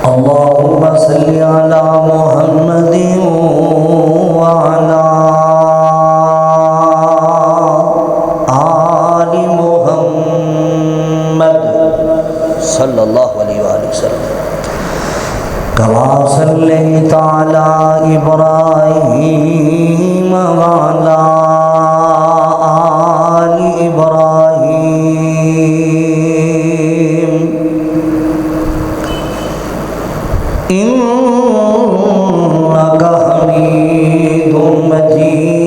اللهم صل على محمد وعلى آل محمد صلی اللہ علیہ وآلہ وسلم كما صليت على إبراهيم وعلى آل إبراهيم إنك حميد مجيد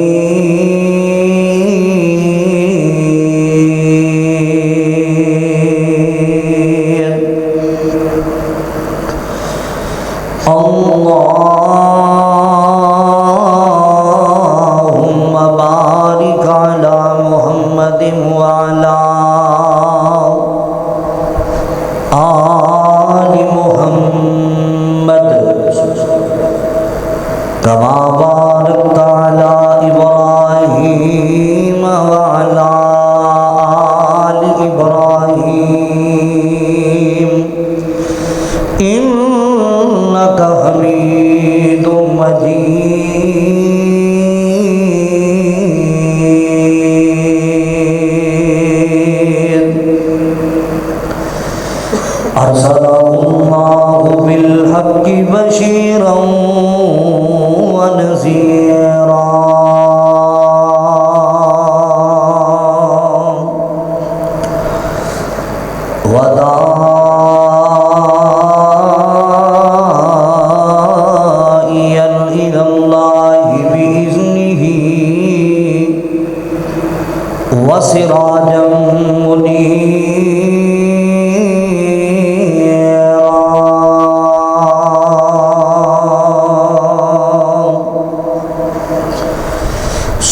اللهم بارك على محمد وعلى آل محمد كما باركت على إبراهيم وعلى آل إبراهيم إنك حميد مجيد أرسله الله بالحق بشيرا ونذيرا وداعيا إلى الله بإذنه وسراجا منيرا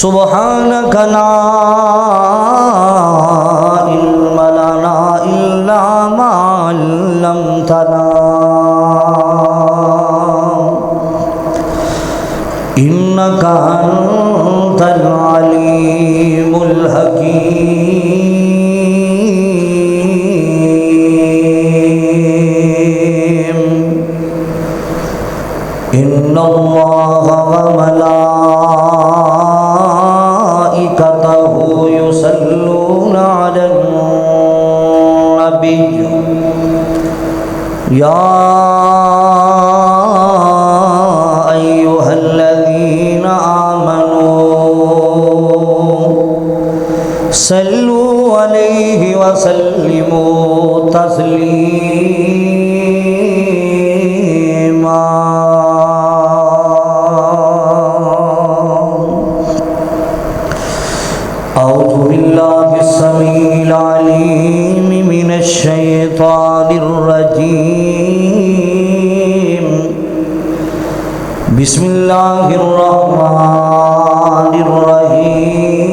سبحانك لا علم لنا إلا ما علمتنا إنك أنت العليم الحكيم إن الله وملائكته يصلون على النبي يا أيها الذين آمنوا صلوا عليه وسلموا تسليما أعوذ بالله السميع العليم من الشيطان الرجيم بسم الله الرحمن الرحيم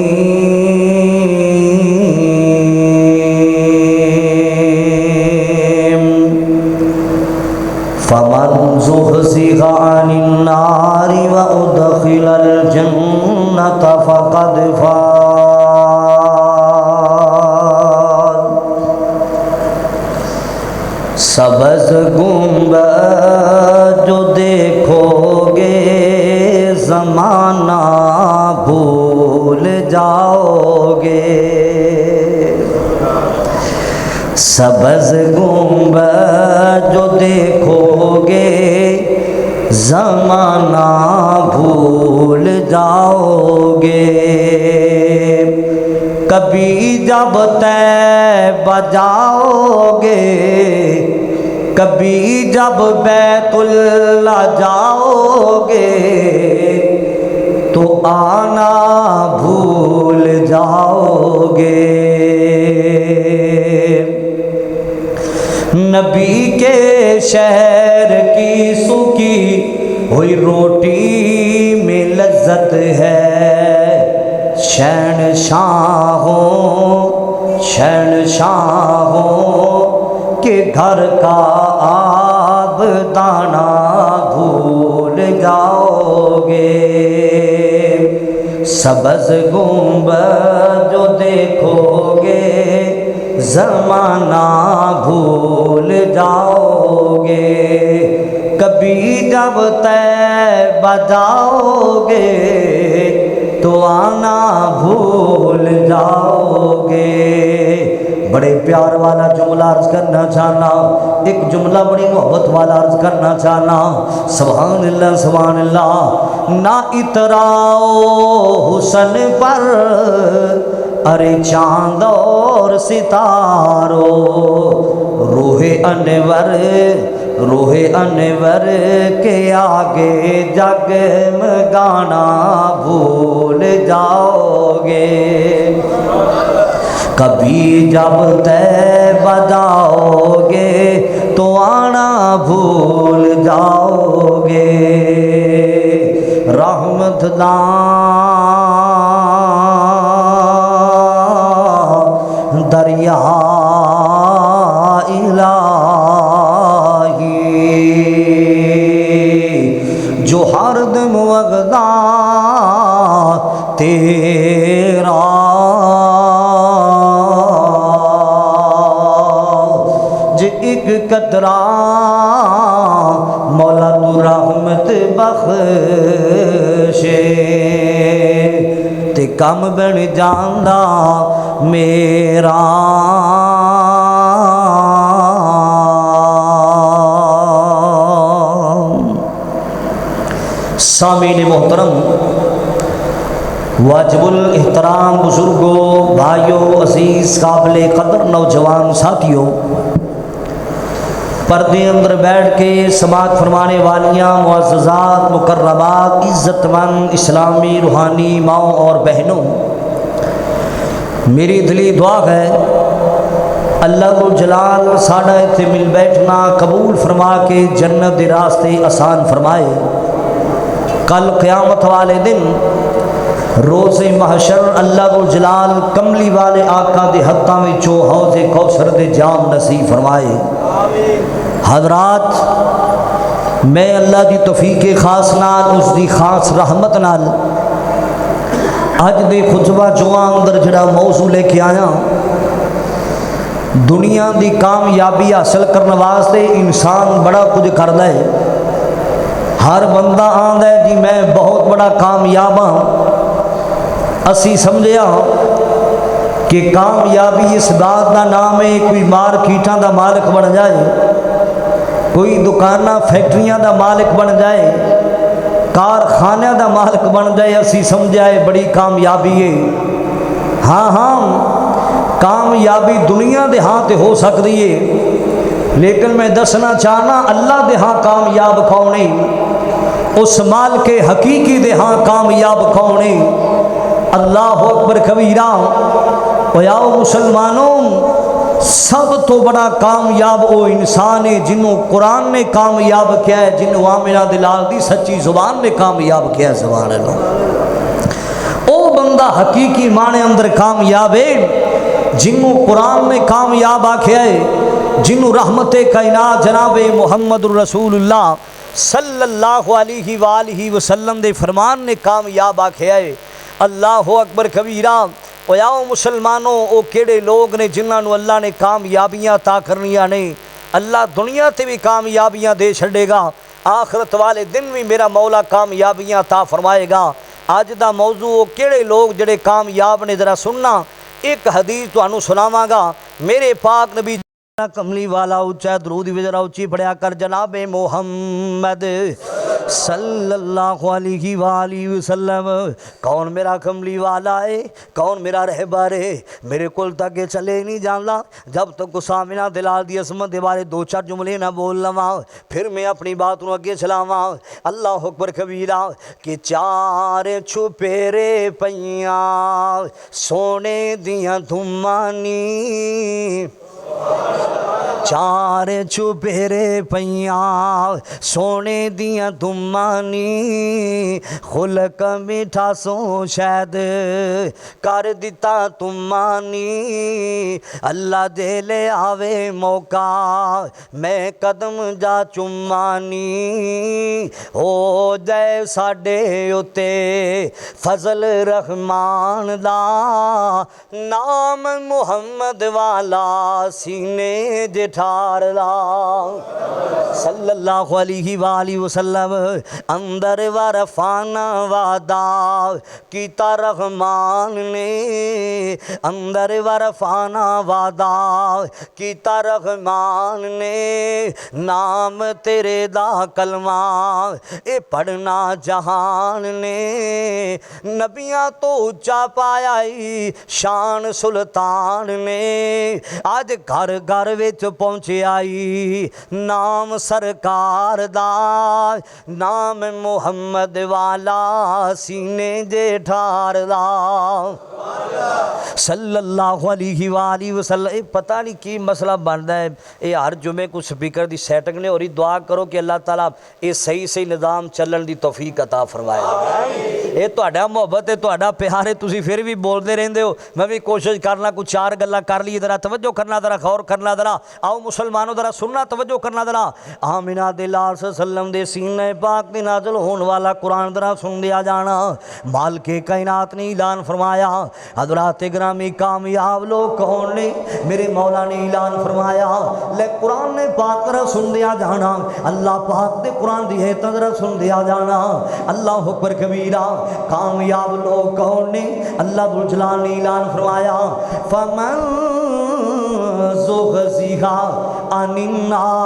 فمن زحزح عن النار وأدخل الجنة فقد فاز سبز گنبد جو دیکھو گے زمانہ بھول جاؤ گے سبز گنبد جو دیکھو گے زمانہ بھول جاؤ گے کبھی جب طیبہ جاؤ گے کبھی جب بیت اللہ جاؤ گے تو آنا بھول جاؤ گے نبی کے شہر کی سوکھی ہوئی روٹی میں لذت ہے شہنشاہوں کے گھر کا آب دانا بھول جاؤ گے سبز گنبد جو دیکھو گے زمانہ بھول جاؤ گے کبھی جب طیبہ جاؤ گے تو آنا بھول جاؤ گے۔ بڑے پیار والا جملہ عرض کرنا چاہنا، ایک جملہ بڑی محبت والا عرض کرنا چاہنا، سبحان اللہ سبحان اللہ۔ نہ اتراؤ حسن پر ارے چاند اور ستارو، روح انور کے آگے جگمگانا بھول جاؤ گے۔ کبھی جب طیبہ جاؤ گے تو آنا بھول جاؤ گے۔ رحمت دریا الہی جو ہر دم وغدا تیرا، جو ایک قطرہ مولا تو رحمت بخشے تے کم بن جاندا میرا۔ سامعین محترم، واجب الاحترام بزرگوں، بھائیوں، عزیز، قابل قدر نوجوان ساتھیوں، پردے اندر بیٹھ کے سماعت فرمانے والیاں، معززات، مکرمات، عزت مند اسلامی روحانی ماؤں اور بہنوں، میری دلی دعا ہے اللہ جلال ساڈا اتنے مل بیٹھنا قبول فرما کے جنت دے راستے آسان فرمائے۔ کل قیامت والے دن روز محشر اللہ جلال کملی والے آقا دے ہتھاں وچوں حوض کوثر دے جام نصیب فرمائے۔ حضرات، میں اللہ دی توفیق خاص نال، اس دی خاص رحمت نال اج دے خطبہ جواں اندر جڑا موضوع لے کے آیا، دنیا دی کامیابی حاصل کرنے واسطے انسان بڑا کچھ کردا ہے۔ ہر بندہ آندا ہے جی میں بہت بڑا کامیاب ہاں۔ اسی سمجھیا کہ کامیابی اس بات دا نام ہے کوئی مارکیٹاں دا مالک بن جائے، کوئی دکاناں فیکٹریاں دا مالک بن جائے، کارخانہ دا مالک بن جائے، اسی سمجھا ہے بڑی کامیابی ہے۔ ہاں کامیابی دنیا دے ہاں تے ہو سکتی ہے، لیکن میں دسنا چاہنا اللہ دے ہاں کامیاب کون ہے؟ اس مال کے حقیقی دے ہاں کامیاب کون ہے؟ اللہ اکبر کبیرہ۔ او مسلمانوں، سب تو بڑا کامیاب وہ انسان ہے جنہوں قرآن نے کامیاب کیا ہے، جنہوں آمنہ دلال دی سچی زبان نے کامیاب کیا ہے۔ سبحان اللہ۔ او بندہ حقیقی معنی اندر کامیاب ہے جنہوں قرآن نے کامیاب آکھیا ہے، جنہوں رحمت کائنات جناب محمد رسول اللہ صلی اللہ علیہ وآلہ وسلم دے فرمان نے کامیاب آکھیا ہے۔ اللہ اکبر کبیرہ۔ او مسلمانوں، او کیڑے لوگ نے جنہاں نو اللہ نے کامیابیاں عطا کرنیاں نے، اللہ دنیا تے بھی کامیابیاں دے چھڑے گا، آخرت والے دن بھی میرا مولا کامیابیاں عطا فرمائے گا۔ آج دا موضوع او کیڑے لوگ جڑے کامیاب نے، ذرا سننا۔ ایک حدیث تانوں سناواں گا، میرے پاک نبی کملی والا اونچا درود بھی ذرا اونچی پڑھیا کر، جناب محمد صلی اللہ علیہ وآلہ وسلم۔ کون میرا کملی والا ہے، کون میرا رہبر ہے؟ میرے کول تک چلے نہیں جانا جب تک اس آمنہ دلال دی عظمت دے بارے دو چار جملے نہ بول لواں، پھر میں اپنی بات نو اگے چلاواں۔ اللہ اکبر کبیرہ۔ کہ چار چھپیرے پیاں سونے دیاں دھمانی، چار چھپیرے پیاں سونے دیاں دھمانی، خلق میٹھا سو شاید کر دیتا تمانی، اللہ دے لے آوے موقع میں قدم جا چمانی، ہو جائے ساڈے اتے فضل رحمان دا، نام محمد والا سینے جٹھار لا۔ صلی اللہ علیہ وآلہ وسلم اندر ورفانا وعدہ کیتا رحمان نے، اندر ورفانا وعدہ کیتا رحمان نے، نام تیرے دا کلمہ اے پڑھنا جہان نے، نبیاں تو اچا پایا شان سلطان نے، آج گھر گھر وچ پہنچے آئی نام سرکار دا، نام محمد والا سینے دے ٹھار دا صلی اللہ علیہ وآلہ وسلم۔ پتہ نہیں کی مسئلہ بنتا ہے، یہ ہر جمعے کو سپیکر دی سیٹنگ نے، اور یہ دعا کرو کہ اللہ تعالیٰ یہ صحیح نظام چلن دی توفیق عطا فرمائے۔ یہ تہاڈا محبت ہے، تہاڈا پیار ہے، تسی پھر بھی بولتے رہندے ہو، میں بھی کوشش کرنا کچھ چار گلاں کر لی، ذرا توجہ کرنا، ذرا غور کرنا، ذرا آؤ مسلمانوں ذرا سننا، توجہ کرنا ذرا۔ آمنہ دے لال صلی اللہ علیہ وسلم دے سینہ پاک تے نازل ہون والا قرآن ذرا سن دیا جانا۔ مالک کائنات نے اعلان فرمایا، حضرات گرامی کامیاب لوگ کون نے؟ میرے مولا نے اعلان فرمایا، لے قرآن نے پاک ذرا سن دیا جانا، اللہ پاک دے قرآن دی ہے ذرا سن دیا جانا۔ اللہ اکبر کبیرہ، کامیاب لوگ کون نے؟ اللہ ذوالجلال نے اعلان فرمایا، فمن زحزح عن النار۔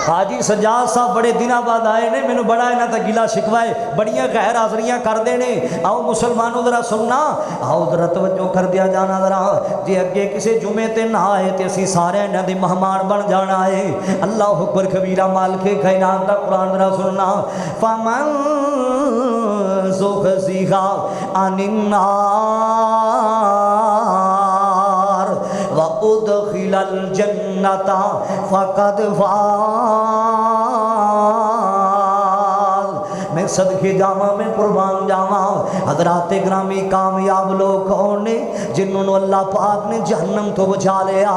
حاجی سجاد صاحب بڑے دنوں بعد آئے نے، مینوں بڑا انہاں تے گلا شکوا ہے، بڑیاں غیر حاضریاں کردے نے۔ آؤ مسلمانوں ذرا سننا، آؤ ذرا توجہ کر دیا جانا ذرا، جے اگے کسی جمعے تے نہ آئے تے اسی سارے انہاں دے مہمان بن جانا ہے۔ اللہ اکبر کبیرہ، مالک کائنات دا قرآن ذرا سننا، فمن زحزح عن النار وادخل الجنۃ فقد فاز۔ میں صدقے جاواں، میں قربان جاواں، حضرات گرامی کامیاب لوگ کون نے؟ جنہوں اللہ پاک نے جہنم تو بچا لیا،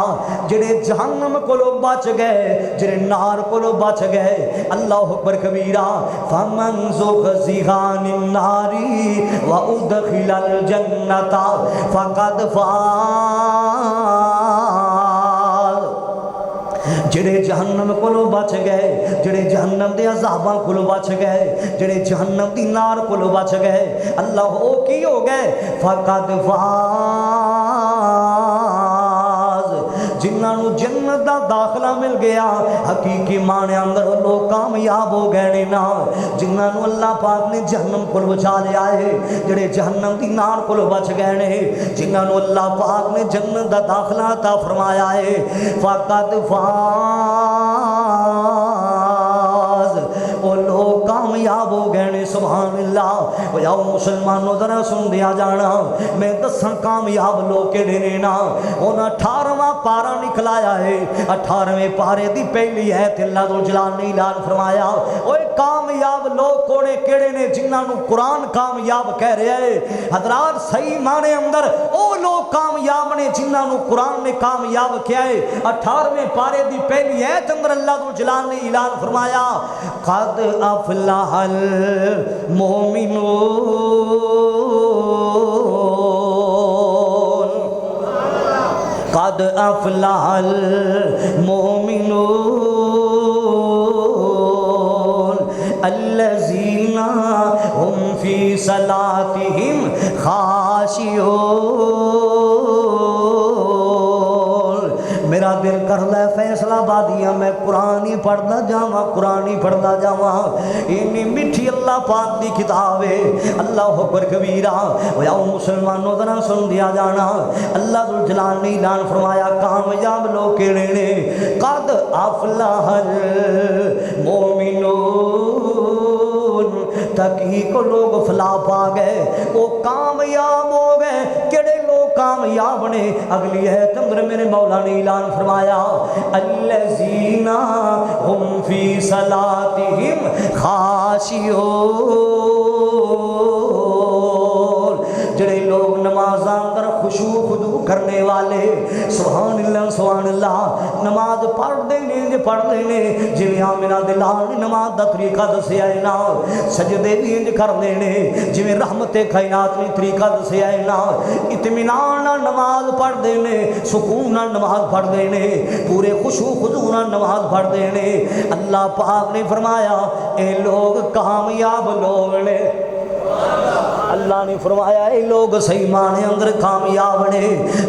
جڑے جہنم کو لوگ بچ گئے، جڑے نار کو لوگ بچ گئے۔ اللہ اکبر کبیرہ، فمن زحزح عن النار وادخل الجنۃ فقد فاز۔ جڑے جہنم کولو بچ گئے، جڑے جہنم دے عذاباں کولو بچ گئے، جڑے جہنم دی نار کولو بچ گئے، اللہ او کی ہو گئے؟ فقد فاز، جنہاں نو جنت دا داخلہ مل گیا، حقیقی معنی اندر لوگ کامیاب ہو گئے نے نا۔ جنہاں نو اللہ پاک نے جہنم کو بچا لیا ہے، جڑے جہنم دی نار کو بچ گئے نے، جنہاں نو اللہ پاک نے جنت دا داخلہ عطا فرمایا ہے، فقط فاز، وہ لوگ کامیاب ہو گئے نے۔ سبحان اللہ۔ وہ جاؤ مسلمانوں ذرا سن دیا جانا، میں دساں کامیاب لوگ کہڑے نے نا۔ انہاں 18واں پارا نکلایا ہے، 18ویں پارے دی پہلی ہے تے اللہ ذوالجلال نے اعلان فرمایا، اوے کامیاب لوگ کونے کیڑے نے؟ جنہاں نو قرآن کامیاب کہہ رہا ہے۔ حضرات صحیح معنی اندر او لوگ کامیاب نے جنہاں نو قرآن نے کامیاب کیا ہے۔ 18ویں پارے دی پہلی ہے تے اندر اللہ ذوالجلال نے اعلان فرمایا، قد افلح المؤمنون، قد افلح المؤمنون الذین هم فی صلاتهم خاشعون۔ میرا دل کردا ہے فیصلہ بادیاں میں قرآن ہی پڑھدا جاواں، قرآن ہی پڑھدا جاواں۔ اتنی میٹھی اللہ پاک دی کتاب ہے۔ اللہ اکبر کبیرہ۔ او آؤ مسلمانوں ذرا سن دیا جانا، اللہ ذوالجلال نے اعلان فرمایا، کامیاب لوگ کیڑے نے؟ قد افلح المؤمنون، تحقیق لوگ فلاح پا گئے، وہ کامیاب ہو گئے۔ کیڑے لوگ کامیاب نے؟ اگلی ہے تمر میرے مولا نے اعلان فرمایا، الذین هم فی صلاتهم خاشعون، جڑے لوگ نماز اندر خشوع خضوع کرنے والے سبحان اللہ نماز پڑھتے نے جویں آمنہ دے لال نماز دا طریقہ دسیا ہے نا سجدے بھی انج کرتے ہیں جویں رحمت کائنات نے طریقہ دسیا ہے نا اطمینان نال نماز پڑھتے ہیں سکون نال نماز پڑھتے ہیں پورے خشوع خضوع نال نماز پڑھتے ہیں اللہ پاک نے فرمایا اے لوگ کامیاب لوگ نے اللہ نے فرمایا اے لوگ صحیح معنی اندر کامیاب نے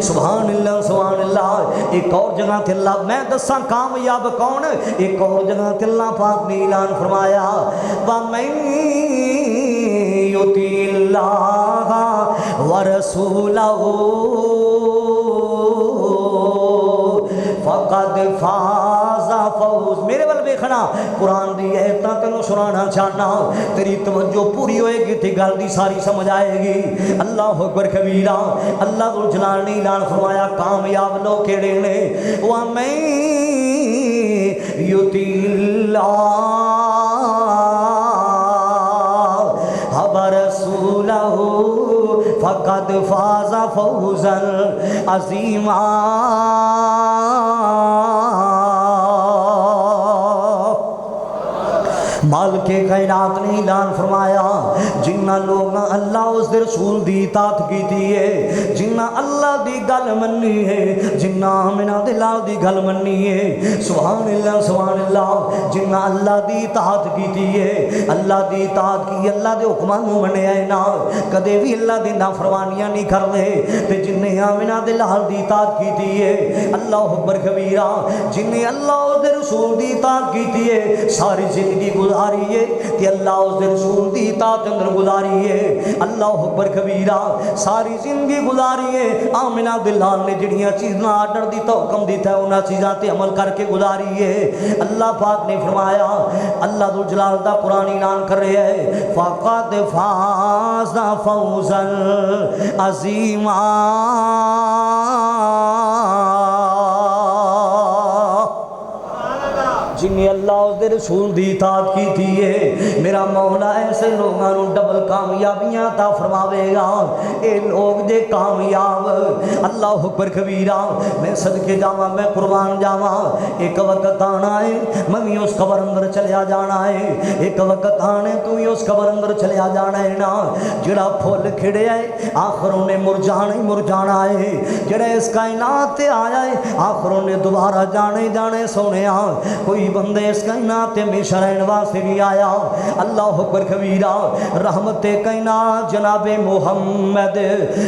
سبحان اللہ ایک اور جگہ تے اللہ میں دساں کامیاب کون ایک اور جگہ تے اللہ پاک نے اعلان فرمایا وَمَن يُطِعِ اللَّهَ وَرَسُولَهُ فقد فاز فوز میرے ول ویکھنا قرآن دی ایتاں تینوں سنانا چاہنا تیری توجہ پوری ہوئے گی تے گل دی ساری سمجھ آئے گی اللہ اکبر کبیرہ اللہ ذو الجلال نے اعلان فرمایا کامیاب لوگ کیڑے نے وَمَن يُطِعِ اللَّهَ وَرَسُولَهُ فقد فاز فوزا عظیما مالک کائنات نے اعلان فرمایا جنہ لوگ اللہ اس دے رسول دی اطاعت کیتی ہے جنہ اللہ دی گل منی ہے جنہ آمنہ دے لال دی گل منی ہے سبحان اللہ جنہ اللہ دی اطاعت کیتی ہے اللہ دی اطاعت کی اللہ دے حکماں نوں منیا ہے نا کدے بھی اللہ دی نافرمانیاں نہیں کردے تے جنہ آمنہ دے لال دی اطاعت کیتی ہے اللہ اکبر کبیرہ جنہ اللہ اس دے رسول دی اطاعت کیتی ہے ساری زندگی گزاری ہے کہ اللہ اس دے رسول دی اطاعت اندر گزاری ہے اللہ اکبر کبیرہ ساری زندگی گزاری ہے آمنہ دلال نے جڑیاں چیزاں آرڈر دیتا حکم دیتا ہے انہاں چیزاں تے عمل کر کے گزاری ہے اللہ پاک نے فرمایا اللہ ذو الجلال دا قرآن اعلان کر رہے ہے فقد فاز فوزا عظیما جنہیں اللہ اس دے رسول دی اطاعت کی تھی ہے میرا مولا ایسے لوگاں نوں ڈبل کامیابیاں عطا فرماوے گا اے لوگ دے کامیاب اللہ اکبر کبیرہ میں صدقے جاواں میں قربان جاواں ایک وقت آنا ہے میں بھی اس قبر اندر چلیا جانا ہے ایک وقت آنے تو بھی اس قبر اندر چلیا جانا ہے نا جڑا پھول کھڑیا ہے آخروں نے مرجانا ہے جڑا اس کائنات تے آیا ہے آخروں نے دوبارہ جانے سونیا کوئی بندے اس کائنات میں شرعن واسطے بھی آیا اللہ اکبر کبیرہ رحمت کائنات جناب محمد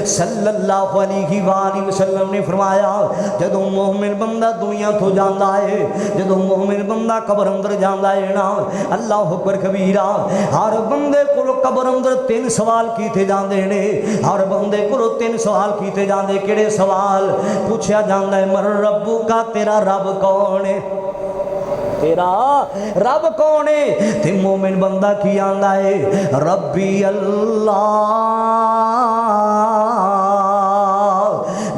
صلی اللہ علیہ وآلہ وسلم نے فرمایا جدو مومن بندہ دنیا تو جاندا ہے جدو مومن بندہ قبر اندر جاندا ہے نا اللہ اکبر کبیرہ ہر بندے کو قبر اندر 3 سوال کیتے جاندے نے ہر بندے کو 3 سوال کیتے جاندے کیڑے سوال پوچھا جاندا ہے مر ربو کا تیرا رب کون ہے تیرا رب کون ہے تے مومن بندہ کی آندا ہے ربی اللہ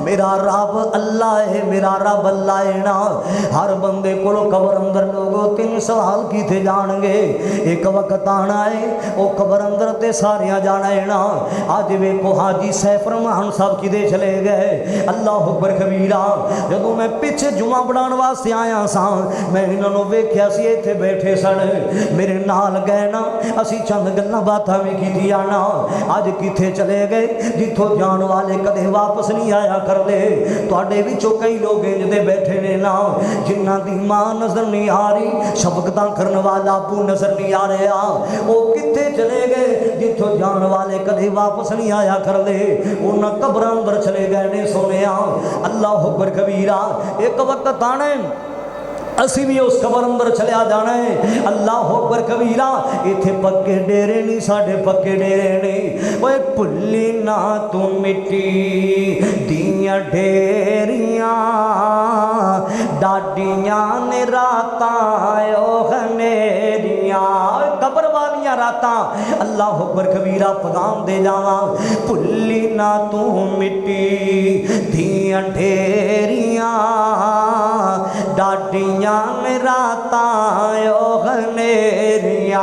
میرا رب اللہ ہے میرا رب اللہ ہے نا ہر بندے کو قبر اندر لوگوں 3 سوال کیتے جان گے ایک وقت آنا ہے وہ قبر اندر تے ساریاں جانا ہے نا آج ویکھو حاجی سیف رحمان صاحب کدے چلے گئے اللہ اکبر کبیرہ جدوں میں پیچھے جمعہ پڑھان واسطے آیا سا میں انہاں نوں ویکھیا سی ایتھے بیٹھے سن میرے نال گئے نا اسی چند گلاں باتاں وی کیتیاں نا اج کتے چلے گئے جتھوں جان والے کدے واپس نہیں آیا کر دے تواڈے وچوں کئی لوگ انج دے بیٹھے نے نا جنہاں دی ماں نظر نہیں آ رہی شفقتاں کرن والا ابو نظر نہیں آ رہا او کتے چلے گئے جتھوں جان والے کدے واپس نہیں آیا کر دے انہاں قبراں اندر چلے گئے نے سونیا اللہ اکبر کبیرہ ایک وقت آنے اسی بھی اس قبر اندر چلیا جانا ہے اللہ اکبر کبیرہ ایتھے پکے ڈیرے نہیں ساڈے پکے ڈیرے نہیں اوے پلی نہ تو مٹی دیاں ڈیریاں ڈاڈیاں نے راتاں او خنیریاں قبر والیاں راتاں اللہ اکبر کبیرہ پیغام دے جاواں پلی نہ تو مٹی دیاں ڈیریاں ڈاڈیاں میرا تایو غنیریاں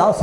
10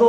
2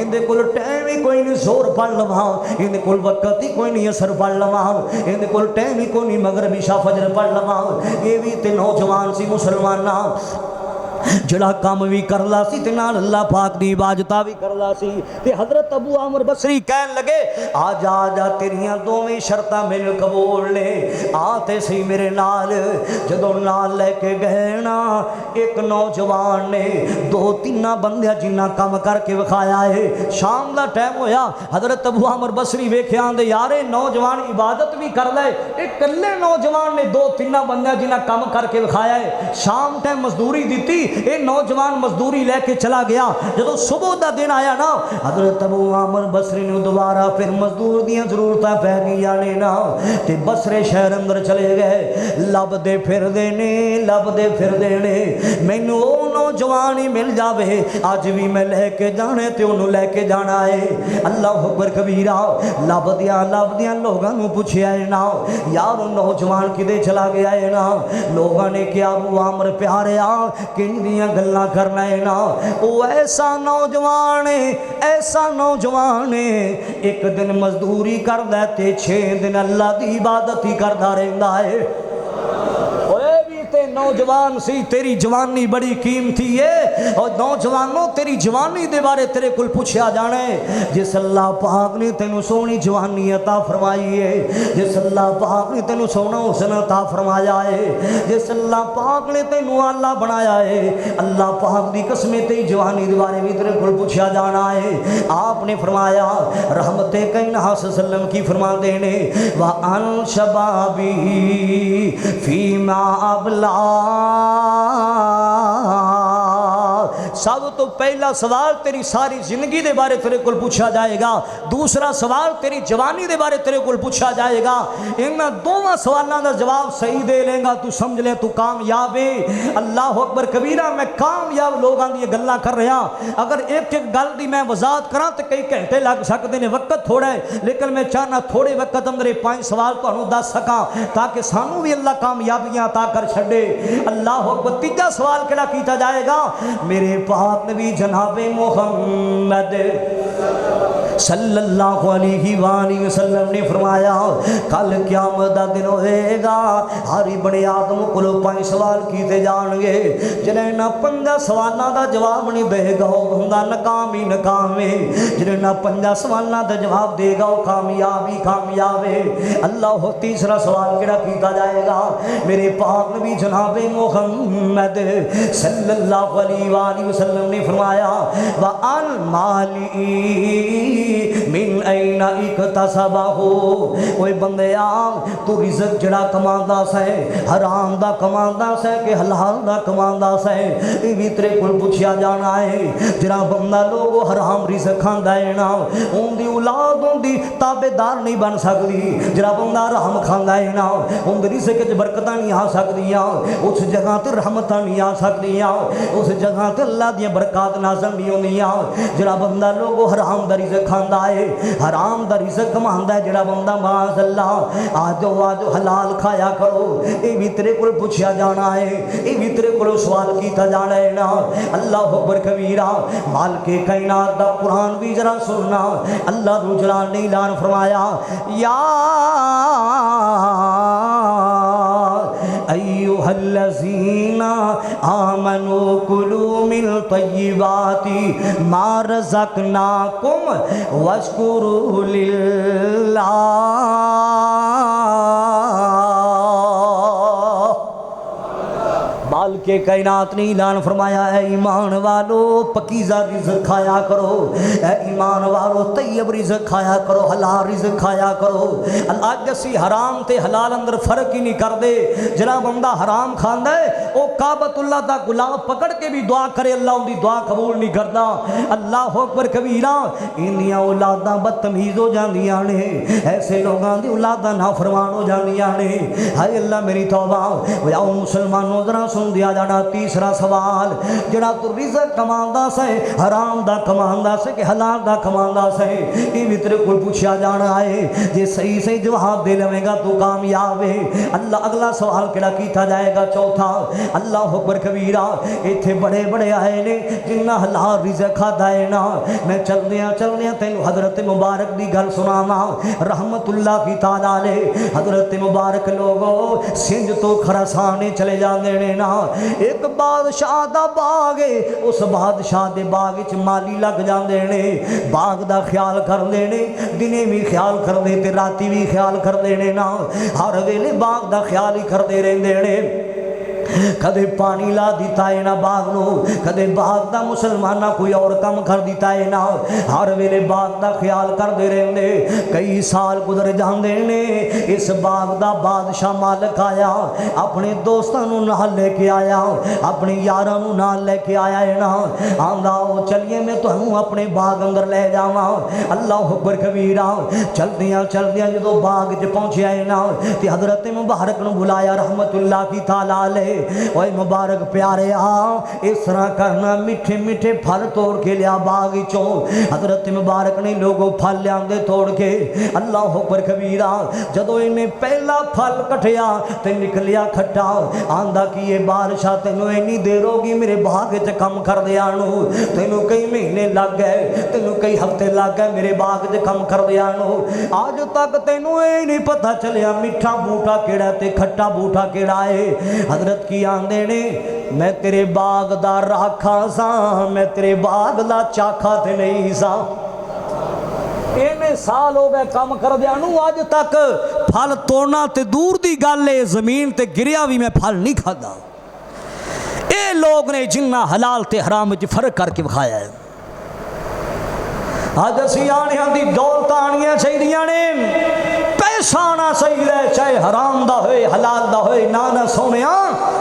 اندے کول ٹائم ہی کوئی نہیں زور پڑھ لواں، اندے کول وقت ہی کوئی نہیں اثر پڑھ لواں، اندے کول ٹائم ہی کوئی نہیں مغرب عشاء فجر پڑھ لواں۔ یہ بھی تے نوجوان سی مسلماناں جڑا کام بھی کرلا سی تے نال اللہ پاک دی عبادتاں بھی کرلا سی۔ تے حضرت ابو عامر بصری کہن لگے آ جا تیریاں دوویں شرطاں مل قبول نے، آ تے سی میرے نال۔ جدوں نال لے کے گئے نا ایک نوجوان نے دو تین بندے جنہ کام کر کے وکھایا ہے۔ شام دا ٹائم ہویا، حضرت ابو عامر بصری ویکھیا آندے یار اے نوجوان عبادت بھی کر لے، اے کلے نوجوان نے دو تین بندے جنہ کام کر کے وکھایا ہے۔ شام ٹائم مزدوری دیتی، اے نوجوان مزدوری لے کے چلا گیا۔ جدو صبح دا دن آیا نا حضرت ابو عامر بصری نے دوبارہ پھر مزدور دیاں ضرورتاں پہ گیا نے نا تے بصرے شہر اندر چلے گئے۔ لب دے پھر دینے لب دے پھر دینے مینوں او نوجوان ہی مل جاوے، اج بھی میں لے کے جانے تے انہوں لے کے جانا ہے۔ اللہ اکبر کبیرہ۔ لب دیاں لوگاں نوں پوچھیا ہے نا یار نوجوان کدے چلا گیا ہے نا، لوگاں نے کیا ابو عامر پیاریا کنج دیاں گلاں کرنا ہے نا، او ایسا نوجوان ہے ایسا نوجوان ہے ایک دن مزدوری کردا تے 6 دن اللہ دی عبادت ہی کردا رہندا ہے۔ نوجوان سی تیری جوانی بڑی قیمتی ہے، اور نوجوانوں تیری جوانی دے بارے تیرے کل پوچھا جانا ہے۔ جس اللہ پاک نے تینوں سونی جوانی عطا فرمائی ہے، جس اللہ پاک نے تینوں سونا حسن عطا فرمایا ہے، جس اللہ پاک نے تینوں اللہ بنایا ہے، اللہ پاک دی قسم تیری جوانی دے بارے بھی تیرے کل پوچھا جانا ہے۔ آپ نے فرمایا رحمت کائنات صلی اللہ علیہ وسلم کی فرما دینے وَأَنْ شَبَابِهِ فِيمَا أَبْلَغَ۔ سب تو پہلا سوال تیری ساری زندگی دے بارے تیرے کل پوچھا جائے گا، دوسرا سوال تیری جوانی دے بارے تیرے کل پوچھا جائے گا۔ ان دونوں سوالاں دا جواب صحیح دے لیں گا تو سمجھ لے تو کامیاب ہے۔ اللہ اکبر کبیرہ۔ میں کامیاب لوگاں دی گلاں کر رہا، اگر ایک ایک گل دی میں وضاحت کراں تے کئی گھنٹے لگ سکتے نے، وقت تھوڑا ہے لیکن میں چاہنا تھوڑے وقت اندر 5 سوال تانوں دس سکاں تاکہ سانوں بھی اللہ کامیابیاں عطا کر چھڑے۔ اللہ اکبر۔ تیجا سوال کیڑا کیتا جائے گا؟ میرے پاک نبی جناب محمد صلی اللہ علیہ وآلہ وسلم نے فرمایا کل قیامت دا دن ہوئے گا، ہر بنی آدم کو 5 سوال کیتے جان گے، جنہیں نہ 5 سوالاں دا جواب نہیں دے گا وہ بندہ ناکام ہی ناکام ہے، جنہیں نہ 5 سوالاں دا جواب دے گا وہ کامیاب ہی کامیاب ہے۔ اللہ تیسرا سوال کیڑا کیتا جائے گا؟ میرے پاک نبی جناب محمد صلی اللہ علیہ وآلہ وسلم نے فرمایا وَأَنْ مَالِي من این اکتسبہ۔ اوے بندیا تو رزق جڑا کماندا سے حرام دا کماندا سے کہ حلال دا کماندا سے، یہ بھی تیرے کول پوچھیا جانا ہے۔ جڑا بندہ لوگو حرام رزق کھاندا ہے نا اون دی اولاد اون دی تابعدار نہیں بن سکتی، جڑا بندہ حرام کھاندا ہے نا اون دی رزق وچ برکتاں نہیں آ سکدیاں، اس جگہ تے رحمتاں نہیں آ سکدیاں، اس جگہ تے اللہ دی برکات نازل نہیں ہوندیاں۔ جڑا بندہ لوگو حرام دا رزق کھاندا ہے حرام دا رزق کماندا ہے، جڑا بندہ معاذ اللہ آجو حلال کھایا کرو، یہ بھی تیرے کول پوچھا جانا ہے، یہ بھی تیرے کول سوال کیتا جانا ہے نا۔ اللہ اکبر کبیرہ۔ مالک کائنات دا قرآن بھی ذرا سننا، اللہ رو جلال نے اعلان فرمایا یا ایھا الذین آمنوا کلوا من طیبات ما رزقناکم واشکروا للہ۔ مالک کائنات نے اعلان فرمایا اے ایمان والو پکیزہ رزق کھایا کرو، اے ایمان والو طیب رزق کھایا کرو، حلال رزق کھایا کرو۔ اللہ جسی حرام تے حلال اندر فرق ہی نہیں کر دے، جڑا بندہ حرام کھاندا ہے او کعبۃ اللہ دا گلاب پکڑ کے بھی دعا کرے اللہ ان دی دعا قبول نہیں کردا۔ اللہ اکبر کبیرہ۔ انہیاں اولاداں بدتمیز ہو جاندیاں نے، ایسے لوگاں دی اولاداں نافرمان ہو جاندیاں نے۔ ہائے اللہ میری توبہ۔ او مسلمانوں ذرا سن دیا جانا تیسرا سوال جڑا تو رزق کماندا سے حرام دا کماندا سے کہ حلال دا کماندا سے یہ بھی تیرے کو پوچھا جانا ہے جے صحیح صحیح جواب دے لے گا تو کامیاب ہے اللہ اگلا سوال کیڑا کیتا جائے گا چوتھا اللہ اکبر کبیرہ ایتھے بڑے بڑے آئے نے جنہ حلال رزق کھادا ہے نا میں چلدیاں تینوں حضرت مبارک دی گل سناواں رحمت اللہ کی تعالی علیہ حضرت مبارک لوگو سنج تو خراسانے چلے جاندے نے نا ایک بادشاہ دا باغ ہے اس بادشاہ دے باغ وچ مالی لگ جاندے نے باغ دا خیال کردے نے دنے بھی خیال کردے تے راتی بھی خیال کردے نے نا ہر ویلے باغ دا خیال ہی کردے رہندے نے کدے پانی لا دیتا ہے نا باغ نو کدے باغ دا مسلمانہ کوئی اور کم کر دیتا ہے نا ہر ویلے باغ دا خیال کر دے رہندے کئی سال گزر جاندے نے اس باغ دا بادشاہ مالک آیا اپنے دوستاں نو نال لے کے آیا اپنے یاراں نو نال لے کے آیا ہے نا آندا او چلیے میں تانوں اپنے باغ اندر لے جاواں اللہ اکبر کبیرہ چلدیاں جدوں باغ وچ پہنچیا ہے نا تے حضرت مبارک نو بلایا رحمت اللہ کی تعالی علیہ اوے مبارک پیارے اس طرح کرنا میٹھے میٹھے پھل توڑ کے لیا باغ چوں حضرت مبارک نے لوگوں پھل لیاندے توڑ کے اللہ اکبر کبیرہ جدوں انہیں پہلا پھل کٹیا تے نکلیا کھٹا آندا کہ یہ بادشاہ تینوں اینی دیر ہوگی میرے باغ وچ کم کر دیا نو تینوں کئی مہینے لگ گئے تینوں کئی ہفتے لگ گئے میرے باغ وچ کم کر دیا نو آج تک تینوں اے نہیں پتہ چلیا میٹھا بوٹا کیڑا تے کھٹا بوٹا کیڑا ہے حضرت کی آندے نے میں تیرے باغ دا راکھا سا میں تیرے باغ دا چاکھا تے نہیں سا اینے سال ہو گئے کام کر دیا نو آج تک پھل توڑنا تے دور دی گل ہے زمین تے گریا بھی میں پھل نہیں کھادا اے لوگ نے جنہ حلال تے حرام وچ فرق کر کے بکھایا ہے آج اسی آنے ہاں دی دولت آنیاں چاہیے نے پیسہ آنا صحیح ہے چاہے حرام دا ہوئے حلال دا ہوئے نہ سونیا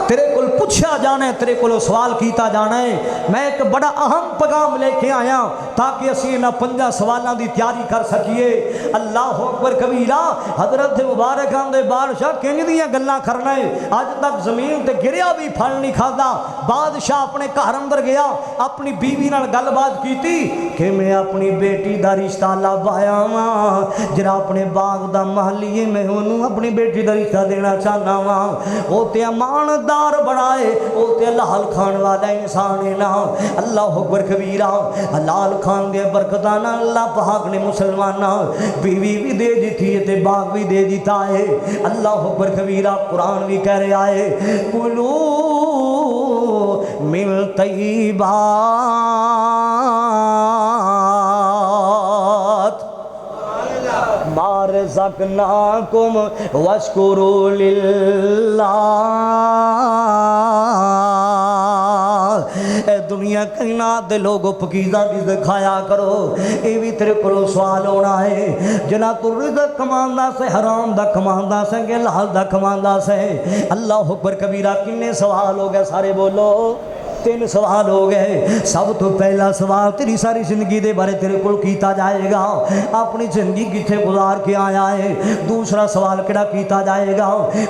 تیرے کل پوچھا جانا ہے تیرے کل سوال کیتا جانا ہے میں ایک بڑا اہم پیغام لے کے آیا تاکہ اسی انہاں 5 سوالاں دی تیاری کر سکیے اللہ اکبر کبیرہ حضرت مبارک آندے بادشاہ کنج دیاں گلاں کرنا ہے آج تک زمین تے گریا بھی پھل نہیں کھادا بادشاہ اپنے گھر اندر گیا اپنی بیوی نال گل بات کیتی کہ میں اپنی بیٹی دا رشتہ لب آیا ہاں جڑا اپنے باغ دا مالی ہے میں انہوں اپنی بیٹی دا رشتہ دینا چاہنا ہاں وہ تے اماندار بڑھائے وہ تے حلال کھان والا انسان ہے نا اللہ اکبر کبیرہ حلال کھان دے برکتانا اللہ پاک نے مسلمانہ بیوی بھی دے دیتی ہے تے باغ بھی دے دیتا ہے اللہ اکبر کبیرہ قرآن بھی کہہ رہا ہے کلو من طیبات ما رزقناکم واشکروا للہ اے دنیا کائنات دے لوگوں پکیزہ رزق کھایا کرو اے بھی تیرے کو سوال ہونا ہے جنا تو رزق کماندا سے حرام دا کماندا سے کہ حلال دا کماندا سے اللہ اکبر کبیرہ کتنے سوال ہو گئے سارے بولو 3 سوال ہو گئے سب تو پہلا سوال تیری ساری زندگی دے بارے تیرے کو کیتا جائے گا اپنی زندگی کتھے گزار کے آیا ہے دوسرا سوال کیڑا کیتا جائے گا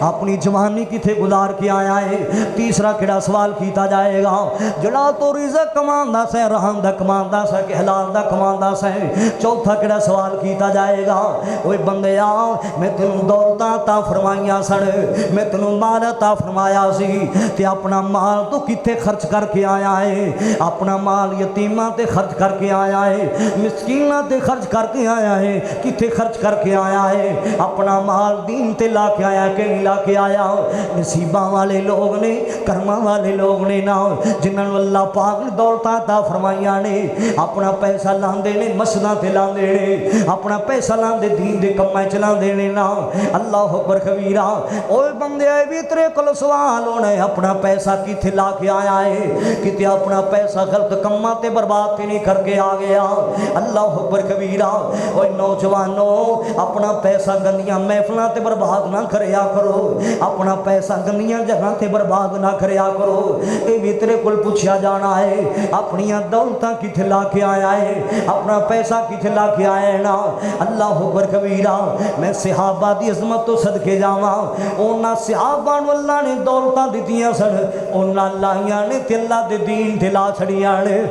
اپنی جوانی کتھے گزار کے آیا ہے تیسرا کیڑا سوال کیتا جائے گا جڑا تو رزق کماندا سے حرام دا کماندا سے کہ حلال دا کماندا سے چوتھا کیڑا سوال کیتا جائے گا اوے بندیا میں تینوں دولتاں عطا فرمائیاں سن میں تینوں مال عطا فرمایا سی تے اپنا مال تو کتھے خرچ کر کے آیا ہے اپنا مال یتیماں تے خرچ کر کے آیا ہے مسکیناں تے خرچ کر کے آیا ہے کتھے خرچ کر کے آیا ہے اپنا مال دین تے لا کے آیا کہ نہیں لا کے آیا نصیباں والے لوگ نے کرماں والے لوگ نے نا جنہاں نوں اللہ پاک نے دولتاں عطا فرمائیاں نے اپنا پیسہ لاندے نے مسجداں تے لاندے نے اپنا پیسہ لاندے دین دے کماں چ لاندے نے نا اللہ اکبر کبیرہ اوے بندے بھی تیرے کول سوال ہونا ہے اپنا پیسہ کتھے لا کے آیا ہے کتے اپنا پیسہ غلط کماں تے برباد تے نہیں کر کے آ گیا۔ اللہ اکبر کبیرہ۔ اوے نوجوانوں اپنا پیسہ گندیاں محفلاں تے برباد نہ کریا کرو، اپنا پیسہ گندیاں جگہ تے برباد نہ کریا کرو۔ اے بھی تیرے کول پوچھا جانا ہے اپنی دولتاں کتھے لا کے آیا ہے، اپنا پیسہ کتھے لا کے آیا ہے نا۔ اللہ اکبر کبیرہ۔ میں صحابہ دی عظمت تو صدقے جاواں، اونا صحابہ نو اللہ نے دولتاں دتیاں سن، اونا لائیاں نے تے اللہ دے دین تے لا چھڑیاں نے،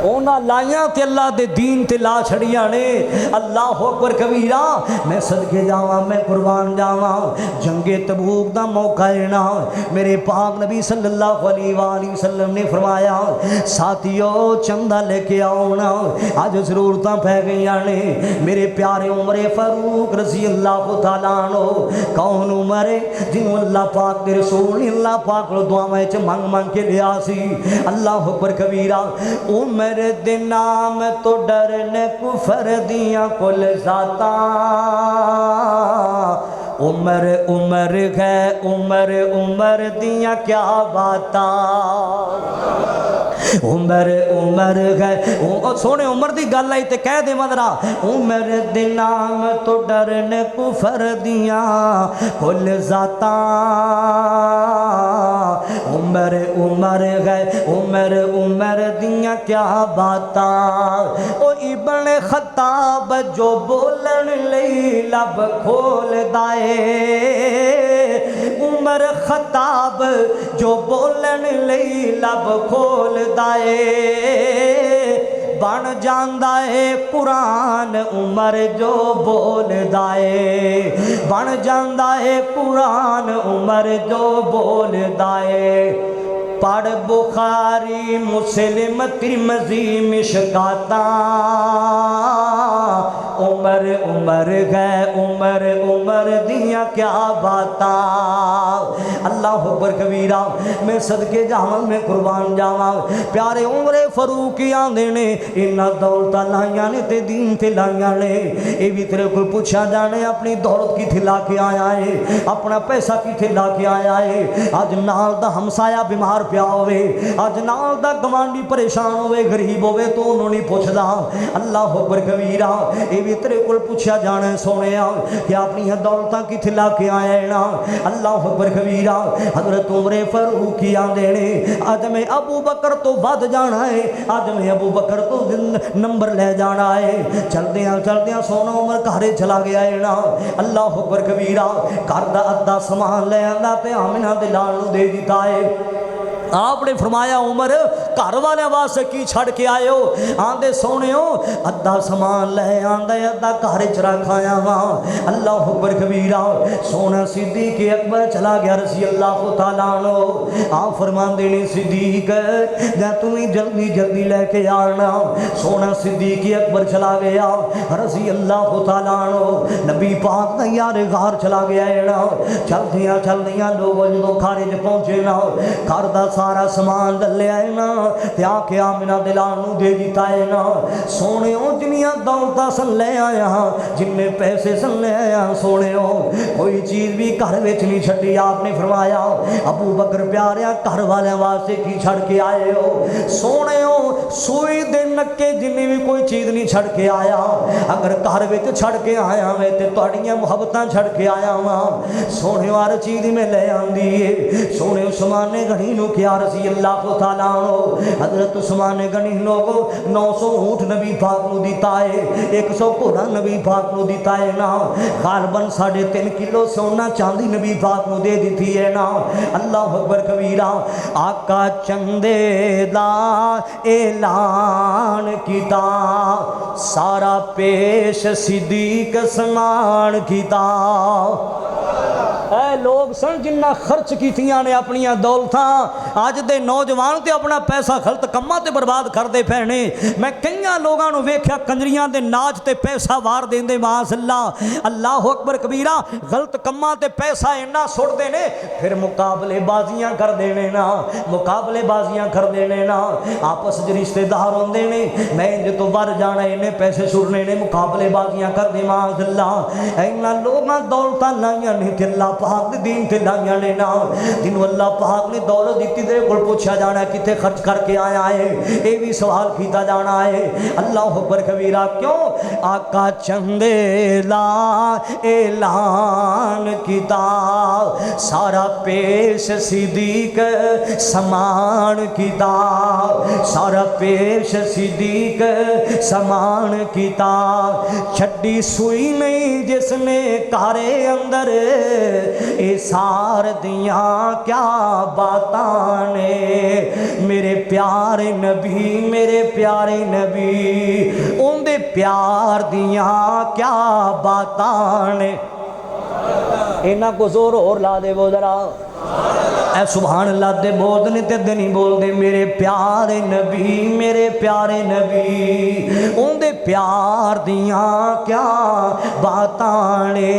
اونا لائیاں تے اللہ دے دین تے لا چھڑیاں نے۔ اللہ اکبر کبیرہ۔ میں صدقے جاواں، میں قربان جاواں، جنگ تبوک دا موقع ہے نا، میرے پاک نبی صلی اللہ علیہ وآلہ وسلم نے فرمایا ساتھیو چندہ لے کے آؤ نا، آج ضرورتاں پہ گئیاں نے۔ میرے پیارے عمر فاروق رضی اللہ تعالیٰ عنہ کون عمر جنہوں اللہ پاک دے رسول نے اللہ پاک رو دعا میں منگ منگ کے لیا سی۔ اللہ اکبر کبیرہ۔ عمر دے نام تو ڈرنے کفر دیاں کل ذاتاں، عمر عمر ہے عمر عمر دیاں کیا باتاں، عمر عمر ہے سونے عمر دی گل آئی تے کہہ دے مدرہ عمر دے نام تو ڈرنے کفر دیاں کل ذاتاں، عمر عمر ہے عمر عمر دیاں کیا باتاں۔ او ابن خطاب جو بولن لئی لب کھول دائے، عمر خطاب جو بولن لئی لب کھول دائے، بن جاندا ہے قرآن عمر جو بول دائے، بن جاندا ہے قرآن عمر جو بول دائے۔ پڑھ بخاری مسلم ترمذی مشکاتاں، عمر عمر ہے عمر عمر دیاں کیا باتاں۔ اللہ اکبر کبیرہ۔ میں صدقے جاواں، میں قربان جاواں، پیارے عمر فاروق آندے نے انہاں دولتاں لائیاں نے تے دین تے لائیاں نے۔ اے بھی تیرے کول پوچھا جانے اپنی دولت کتھے لا کے آیا ہے، اپنا پیسہ کتھے لا کے آیا ہے۔ اج نال دا ہمسایا بیمار پیا ہوئے، اج نال دا گوانڈی پریشان ہوئے غریب ہوئے تو انہوں نہیں پوچھدا۔ اللہ اکبر کبیرہ۔ اے بھی تیرے کول پوچھا جانا ہے سونیا کہ اپنی دولتاں کتھے لا کے آیا ہے نا۔ اللہ اکبر کبیرہ۔ حضرت عمر فاروق آندے نے اج میں ابو بکر تو ود جانا ہے، اج میں ابو بکر تو نمبر لے جانا ہے۔ چلدیاں چلدیاں سونا عمر گھرے چلا گیا ہے نا۔ اللہ اکبر کبیرہ۔ گھر دا ادھا سامان لے آندا تے آمنہ دے لال نوں دے دیتا ہے۔ آپ نے فرمایا عمر گھر والے واسطے کی چھڑ کے آئے ہو؟ آندے سونے ہو ادھا سامان لے آندے ادھا گھر چ رکھایا وہاں۔ اللہ اکبر کبیرہ۔ سونا صدیق اکبر چلا گیا رضی اللہ تعالیٰ عنہ۔ آپ فرماندے نے صدیق جا تمہیں جلدی جلدی لے کے آنا۔ سونا صدیق اکبر چلا گیا رضی اللہ تعالیٰ عنہ۔ نبی پاک دا یار غار چلا گیا ہے نا۔ چلدیاں چلدیاں لوگ جدوں خارج پہنچے نا، گھر دا سارا سامان لے آئے نا تے آ کے آمنہ دلانو دے دیتا ہے نا۔ سونے ہو جنیاں دولتاں سن لے آیا ہاں، جننے پیسے سن لے آیا سونے ہو کوئی چیز بھی گھر وچ نہیں چھڈی۔ آپ نے فرمایا ابو بکر پیاریا گھر والے واسطے کی چھڑ کے آئے ہو؟ سونے ہو سوئی دے نکے جنی بھی کوئی چیز نہیں چھڑ کے آیا، اگر گھر وچ چھڑ کے آیا میں تے تہاڈیاں محبتاں چھڑ کے آیا ہاں۔ سونے ہر چیز میں لے آندی ہے۔ سونے عثمان نے گھنی نو کیا رضی اللہ تعالیٰ عنہ، حضرت عثمان غنی لوگوں 900 اونٹ نبی پاک نو دیتا ہے، 100 گھوڑا نبی پاک نو دیتا ہے نا، غالباً 3.5 کلو سونا چاندی نبی پاک نو دے دیتی ہے نا۔ اللہ اکبر کبیرہ۔ آقا چندے دا اعلان کیتا، سارا پیش صدیق سمان کیتا۔ اے لوگ سن جنہ خرچ کیتیاں نے اپنی دولتاں، آج دے نوجوان تے اپنا پیسہ غلط کماں تے برباد کر دے پہنے۔ میں کئیاں لوگاں نو ویکھیا کنجریاں دے ناچ تے پیسہ وار دیندے معاذ اللہ۔ اللہ اکبر کبیرہ۔ غلط کماں تے پیسہ اینا سٹ دے نے، پھر مقابلے بازیاں کر دینے نا، مقابلے بازیاں کر دینے نا۔ آپس وچ رشتہ دار ہوندے نے، میں انج تو بر جانا اینے پیسے سٹنے نے، مقابلے بازیاں کر دے معاذ اللہ۔ اینا لوگاں دولتاں لائیاں نے تے اللہ پاک دے دین تے لائیاں نے نا تینوں اللہ پاک نے دولت دیتی تیرے کول پوچھا جانا ہے کتے خرچ کر کے آیا ہے اے بھی سوال کیتا جانا ہے اللہ اکبر کبیرہ کیوں آقا چندے لا اعلان کتاب سارا پیش صدیق سامان کتاب سارا پیش صدیق سامان کتاب چھڈی سوئی نہیں جس نے کارے اندر اے سار دیاں کیا باتاں نے میرے پیارے نبی ان دے پیار دیاں کیا باتاں نے اینا کو زور اور لا دے وہ ذرا اے سبحان اللہ دے بول دے تے نہیں بول دے میرے پیارے نبی ان دے پیار دیاں کیا باتاں نے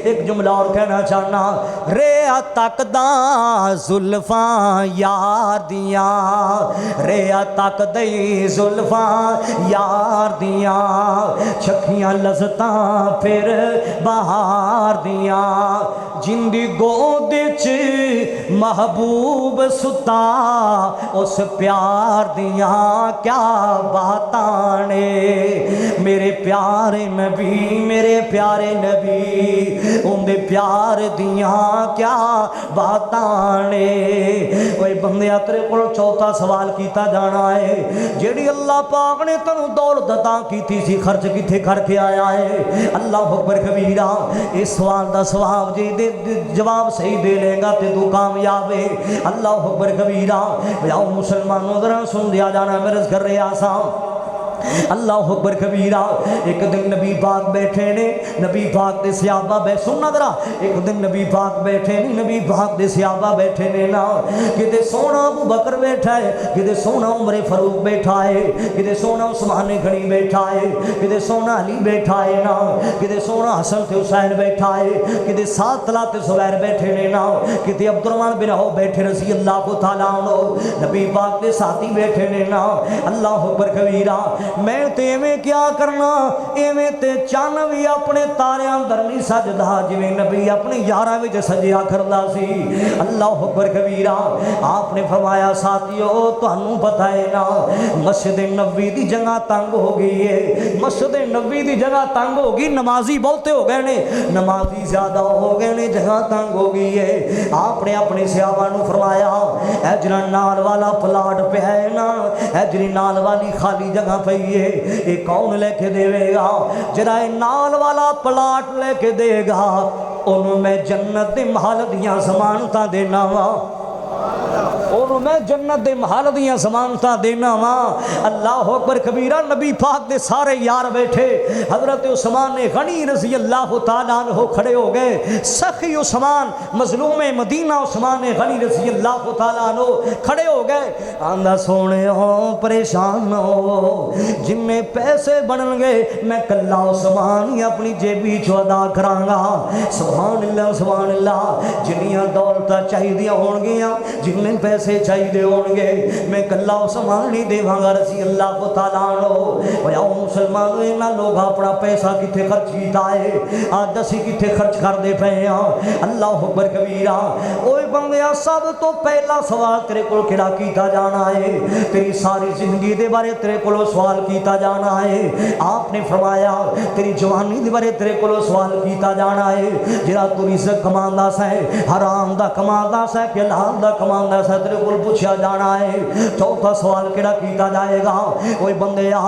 ایک جملہ اور کہنا چاہنا ریا تک دا زلفاں یار دیاں ریا تک دئی زلفاں یار دیاں چھکیاں لذتاں پھر بہار دیاں جن دی گود چ محبوب ستا اس پیار دیاں کیا باتاں نے میرے پیارے نبی ان دے پیار دیاں کیا باتاں نے اوے بندیا تیرے کول چوتھا سوال کیتا جانا ہے جیڑی اللہ پاک نے تینوں دولت عطا کیتی سی خرچ کتھے کر کے آیا ہے اللہ اکبر کبیرہ اس سوال دا سواب جی دے جواب صحیح دے لے گا تے تو کامیاب ہے اللہ اکبر کبیرہ یا مسلمانوں ذرا سن دیا جانا میں عرض کر رہا سا اللہ اکبر کبیرہ ایک دن نبی پاک بیٹھے نے نبی پاک دے صحابہ بیٹھے سننا ذرا ایک دن نبی پاک بیٹھے نے نبی پاک دے صحابہ بیٹھے نے نا کدے سونا ابو بکر بیٹھا ہے کدے سونا عمر فاروق بیٹھا ہے کدے سونا عثمان غنی بیٹھا ہے کدے سونا علی بیٹھا ہے نا کدے سونا حسن تے حسین بیٹھا ہے کدے سات طلحہ تے زبیر بیٹھے نے نا کدے عبد الرحمن بن عوف بیٹھے رضی اللہ تعالیٰ عنہ نبی پاک دے ساتھی بیٹھے نے نا اللہ اکبر کبیرہ میں تے ایویں کیا کرنا ایویں تے چان بھی اپنے تارے اندر نہیں سجدا جویں نبی اپنے یاراں وچ سجیا کردا سی اللہ اکبر کبیرہ آپ نے فرمایا ساتھیو تانوں پتہ ہے نا مسجد نبوی دی جگہ تنگ ہو گئی ہے مسجد نبوی دی جگہ تنگ ہو گئی نمازی بہتے ہو گئے نے نمازی زیادہ ہو گئے نے جگہ تنگ ہو گئی ہے آپ نے اپنے صحابہ نو فرمایا اے جڑا نال والا پلاٹ پہ ہے نا اے جڑی نال والی خالی جگہ پئی اے کون لے کے دے گا جڑا نال والا پلاٹ لے کے دے گا انہوں میں جنت دے محل دیاں ضمانتاں دینا وا اور میں جنت دے محل دیاں ضمانتاں دینا وا اللہ اکبر کبیرہ نبی پاک دے سارے یار بیٹھے حضرت عثمان غنی رضی اللہ تعالیٰ عنہ کھڑے ہو گئے سخی عثمان مظلوم مدینہ عثمان غنی رضی اللہ تعالیٰ عنہ کھڑے ہو گئے آندہ سونے ہو پریشان ہو جن میں پیسے بنن گے میں کلا عثمان اپنی جیبی چو ادا کرانگا سبحان اللہ جنیاں دولتہ چاہی دیا ہون گیا جن میں پیسے چاہی دے ہون گے میں کلا عثمان ہی دے بھانگا رضی اللہ تعالیٰ عنہ ویا مسلمان اینا لوگ اپنا پیسہ کتے خرچ کیتا ہے آج دسی کتے خرچ کر دے پہے ہیں اللہ اکبر کبیرہ اوے بندیا سب تو پہلا سوال تیرے کول کیڑا کیتا جانا ہے تیری ساری زندگی دے بارے تیرے کولو سوال کیتا جانا ہے آپ نے فرمایا تیری جوانی دے بارے تیرے کولو سوال کیتا جانا ہے جڑا تو رزق کماندا ہے حرام دا کماندا ہے کہ حلال دا کماندا ہے تیرے کول پوچھا جانا ہے چوتھا سوال کیڑا کیتا جائے گا اوے بندیا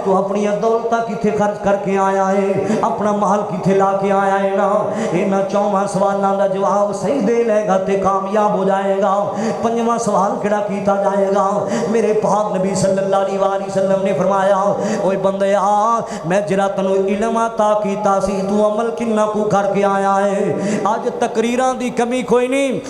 تو اپنی دولت کتے خرچ کر کے آیا ہے اپنا محل کتے لا کے آیا ہے نا انہاں چوواں سوالاں دا جواب صحیح دے لے گا تے کامیاب ہو جائے گا پنجواں سوال کیڑا کیتا جائے گا میرے پاک نبی صلی اللہ علیہ وآلہ وسلم نے فرمایا اوے بندیا میں جڑا تینوں علم عطا کیتا سی تو عمل کنا کو کر کے آیا ہے آج تقریراں دی کمی کوئی نہیں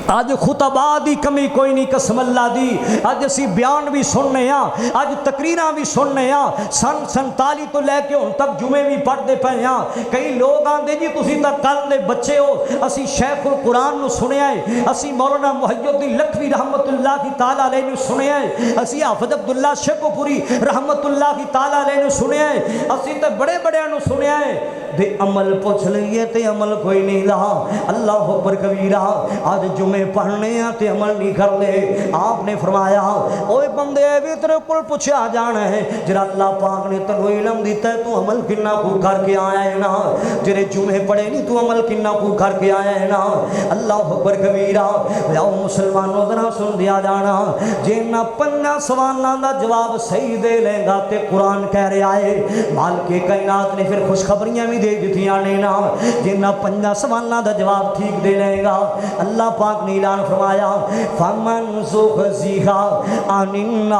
اج خطبہ دی کمی کوئی نہیں قسم اللہ دی اج اسی بیان بھی سننے ہاں اج تقریراں بھی سننے ہاں سن 47 تو لے کے ہن تک جمعے بھی پڑھتے پے ہاں کئی لوگ آندے جی تسی تا کل دے بچے ہو اسی شیخ القرآن نو سنیا ہے اسی مولانا محی الدین لکھوی رحمت اللہ کی تعالی علیہ نو سنیا ہے اسی حافظ عبداللہ شیخو پوری رحمت اللہ کی تعالی علیہ نو سنیا ہے اسی تے بڑے بڑے نو سنیا ہے دے عمل پوچھ لئیے تے عمل کوئی نہیں رہا اللہ اکبر کبیرہ آج جمعے پڑھنے ہیں تے عمل نہیں کر لے آپ نے فرمایا اوے بندے بھی تیرے کل پوچھا جانا ہے جرا اللہ پاک نے تنو علم دیتا ہے تو عمل کنہ کو کر کے آیا ہے نا جرے جمعے پڑھے نہیں تو عمل کنہ کو کر کے آیا ہے نا اللہ اکبر کبیرہ جاؤ مسلمانوں ذرا سن دیا جانا جنہ 5 سوالوں دا جواب صحیح دے لے گا تے قرآن کہہ رہے آئے مالک کائنات نے پھر خوشخبریاں بھی دے دیتیاں نے نا جنہ 5 سوالوں دا جواب ٹھیک دے لے گا اللہ پاک نے اعلان فرمایا فمن زحزح عن النار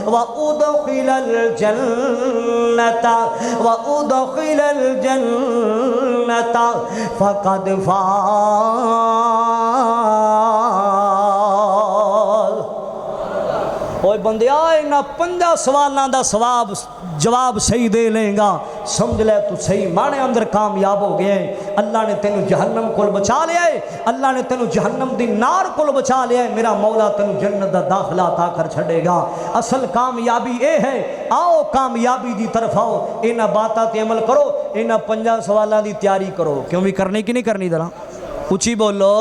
وادخل الجنة فقد فاز اوے بندے آئے نا 5 سوالوں دا جواب صحیح دے لیں گا سمجھ لے تو صحیح مانے اندر کامیاب ہو گئے اللہ نے تینو جہنم کو بچا لیا ہے اللہ نے تینو جہنم دی نار کو بچا لیا ہے میرا مولا تینو جنت دا داخلہ عطا کر چھڑے گا اصل کامیابی اے ہے آؤ کامیابی دی طرف آؤ انہاں باتاں تے عمل کرو انہاں 5 سوالاں دی تیاری کرو کیوں بھی کرنے کی نہیں کرنی ذرا اچھی بولو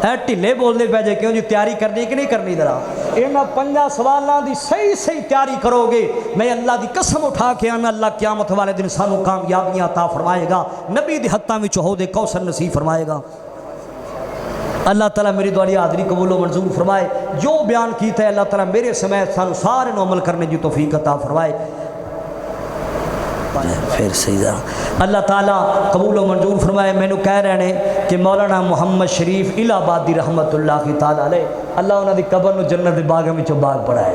اے ٹھلے بولنے پہ جے کیوں جی تیاری کرنی کہ نہیں کرنی ذرا انہاں 5 سوالاں دی صحیح تیاری کرو گے میں اللہ دی قسم اٹھا کے آنا اللہ قیامت والے دن سانو کامیابیاں عطا فرمائے گا نبی دی حتاں وچ عہد کوثر نصیب فرمائے گا اللہ تعالیٰ میری دعا حاضری قبول و منظور فرمائے جو بیان کیتا ہے اللہ تعالیٰ میرے سمیت سانو سارے نو عمل کرنے کی توفیق عطا فرمائے پھر سیدھا اللہ تعالیٰ قبول و منظور فرمائے میں نے کہہ رہے ہیں کہ مولانا محمد شریف الہ آبادی رحمت اللہ کی تعالیٰ علیہ اللہ انہوں نے قبر نو جنت دے باغ میں باغ پڑھائے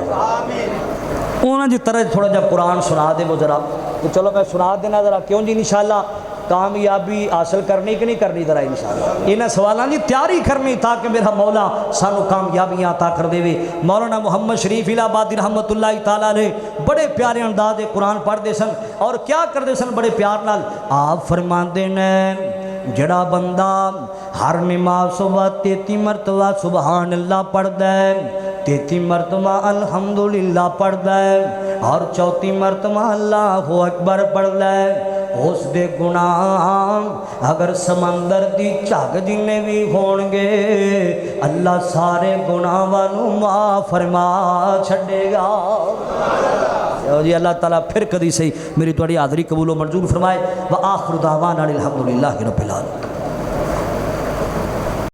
انہوں نے طرح تھوڑا جا قرآن سنا دے وہ ذرا تو چلو میں سنا دینا ذرا کیوں جی انشاءاللہ کامیابی حاصل کرنی کہ نہیں کرنی ذرا انشاءاللہ انہاں سوالاں دی تیاری کرنی تاکہ میرا مولا سانو کامیابیاں عطا کر دے وے مولانا محمد شریف الہ آبادی رحمت اللہ تعالیٰ علیہ بڑے پیارے انداز قرآن پڑھ دے سن اور کیا کر دے سن بڑے پیار نال آپ فرماندے نے جڑا بندہ ہر نماز صبح 33 مرتبہ سبحان اللہ پڑھ دے 33 مرتبہ الحمدللہ پڑھ دے اور 34 مرتبہ اللہ اکبر پڑھ دے اس دے گناہ اگر سمندر دی جھگ جنے بھی ہون گے اللہ سارے گناہاں نو معاف فرما چھڑے گا جی اللہ تعالیٰ پھر کدی صحیح میری تواڈی حاضری قبول و منظور فرمائے وآخر دعوانا الحمدللہ رب العالمین